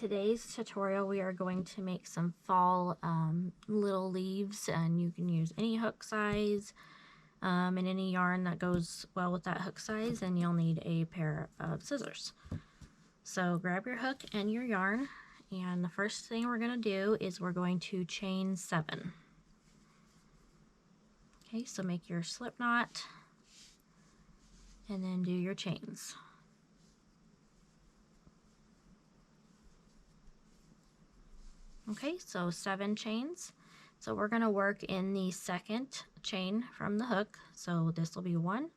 today's tutorial we are going to make some fall little leaves, and you can use any hook size and any yarn that goes well with that hook size, and you'll need a pair of scissors. So grab your hook and your yarn, and the first thing we're going to do is we're going to chain 7. Okay, so make your slip knot and then do your chains. Okay, so 7 chains. So we're going to work in the second chain from the hook. So this will be 1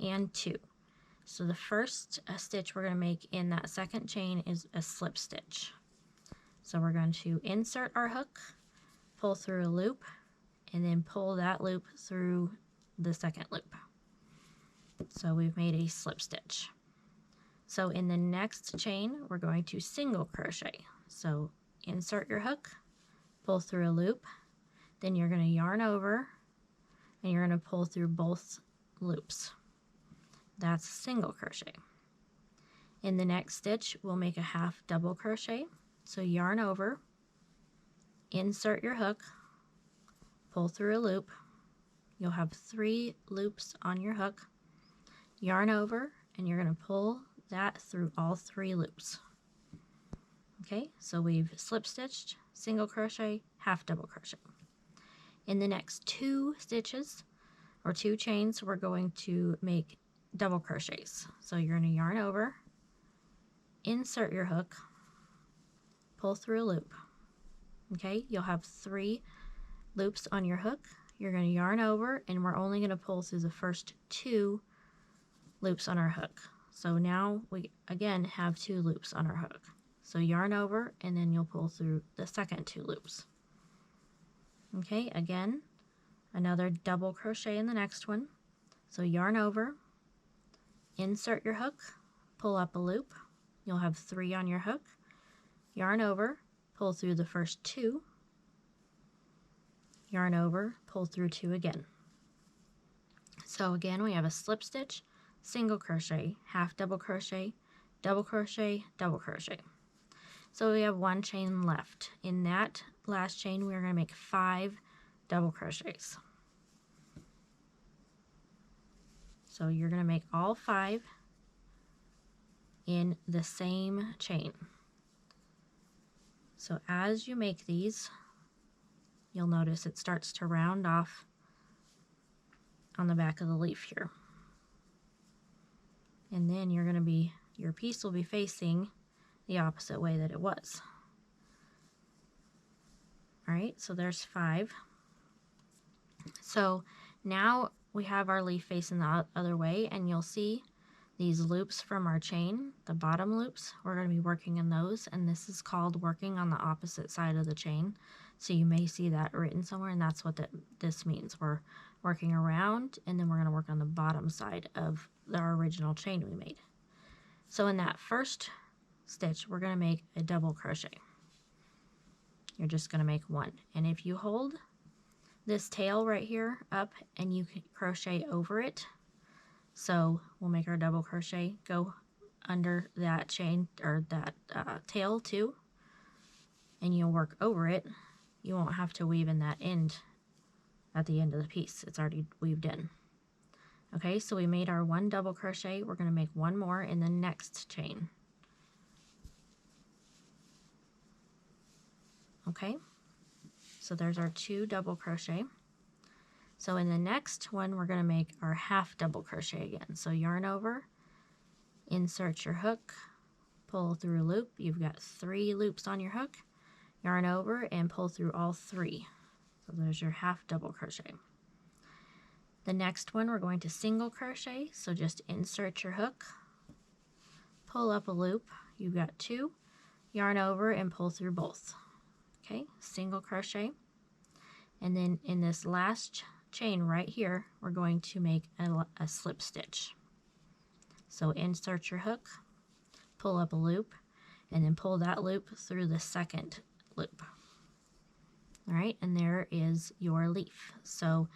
and 2. So the first stitch we're going to make in that second chain is a slip stitch. So we're going to insert our hook, pull through a loop, and then pull that loop through the second loop. So we've made a slip stitch. So in the next chain, we're going to single crochet. So insert your hook, pull through a loop, then you're going to yarn over, and you're going to pull through both loops. That's single crochet. In the next stitch, we'll make a half double crochet. So yarn over, insert your hook, pull through a loop. You'll have 3 loops on your hook. Yarn over, and you're going to pull that through all 3 loops. Okay, so we've slip stitched, single crochet, half double crochet. In the next 2 stitches or 2 chains, we're going to make double crochets. So you're going to yarn over, insert your hook, pull through a loop. Okay, you'll have 3 loops on your hook. You're going to yarn over, and we're only going to pull through the first 2 loops on our hook. So now we again have 2 loops on our hook. So yarn over, and then you'll pull through the second 2 loops. Okay, again, another double crochet in the next one. So yarn over, insert your hook, pull up a loop. You'll have 3 on your hook. Yarn over, pull through the first 2. Yarn over, pull through 2 again. So again, we have a slip stitch, single crochet, half double crochet, double crochet, double crochet. So we have 1 chain left. In that last chain, we're going to make 5 double crochets. So you're going to make all 5 in the same chain. So as you make these, you'll notice it starts to round off on the back of the leaf here. And then your piece will be facing the opposite way that it was. Alright, so there's 5. So now we have our leaf facing the other way, and you'll see these loops from our chain, the bottom loops. We're going to be working in those, and this is called working on the opposite side of the chain. So you may see that written somewhere, and that's what this means. We're working around, and then we're going to work on the bottom side of our original chain we made. So in that first stitch, we're going to make a double crochet. You're just going to make 1. And if you hold this tail right here up and you can crochet over it, so we'll make our double crochet, go under that chain or that tail too, and you'll work over it. You won't have to weave in that end at the end of the piece. It's already weaved in. Okay, so we made our 1 double crochet. We're going to make 1 more in the next chain. Okay, so there's our 2 double crochet. So in the next one, we're going to make our half double crochet again. So yarn over, insert your hook, pull through a loop. You've got 3 loops on your hook. Yarn over and pull through all 3. So there's your half double crochet. The next one, we're going to single crochet. So just insert your hook, pull up a loop. You've got 2. Yarn over and pull through both. Okay, single crochet, and then in this last chain right here, we're going to make a slip stitch. So insert your hook, pull up a loop, and then pull that loop through the second loop. All right, and there is your leaf. So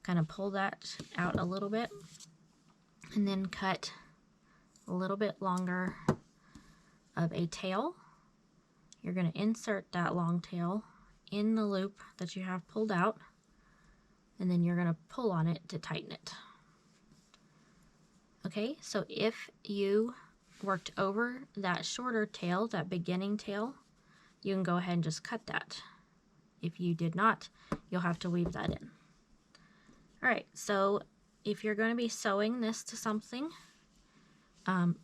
kind of pull that out a little bit, and then cut a little bit longer of a tail you're going to insert that long tail in the loop that you have pulled out, and then you're going to pull on it to tighten it. Okay, so if you worked over that shorter tail, that beginning tail, you can go ahead and just cut that. If you did not, you'll have to weave that in. Alright, so if you're going to be sewing this to something,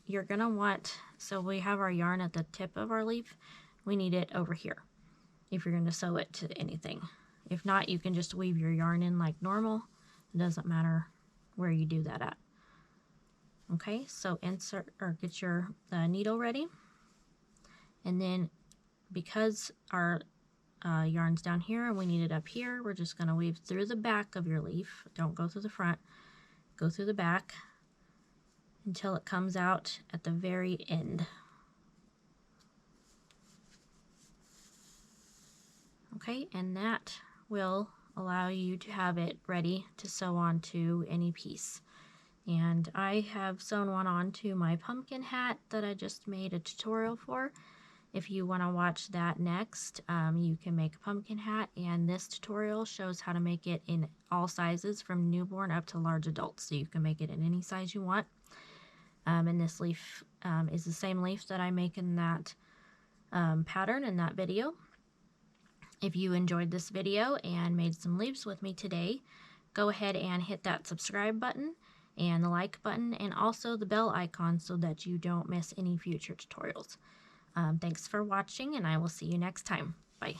you're going to want, so we have our yarn at the tip of our leaf, we need it over here if you're going to sew it to anything. If not, you can just weave your yarn in like normal. It doesn't matter where you do that at. Okay, so insert or get your needle ready, and then because our yarn's down here and we need it up here, we're just going to weave through the back of your leaf. Don't go through the front, go through the back until it comes out at the very end. Okay, and that will allow you to have it ready to sew onto any piece. And I have sewn one onto my pumpkin hat that I just made a tutorial for. If you want to watch that next, you can make a pumpkin hat, and this tutorial shows how to make it in all sizes from newborn up to large adults, so you can make it in any size you want. And this leaf is the same leaf that I make in that pattern in that video. If you enjoyed this video and made some leaves with me today, go ahead and hit that subscribe button and the like button, and also the bell icon so that you don't miss any future tutorials. Thanks for watching, and I will see you next time. Bye.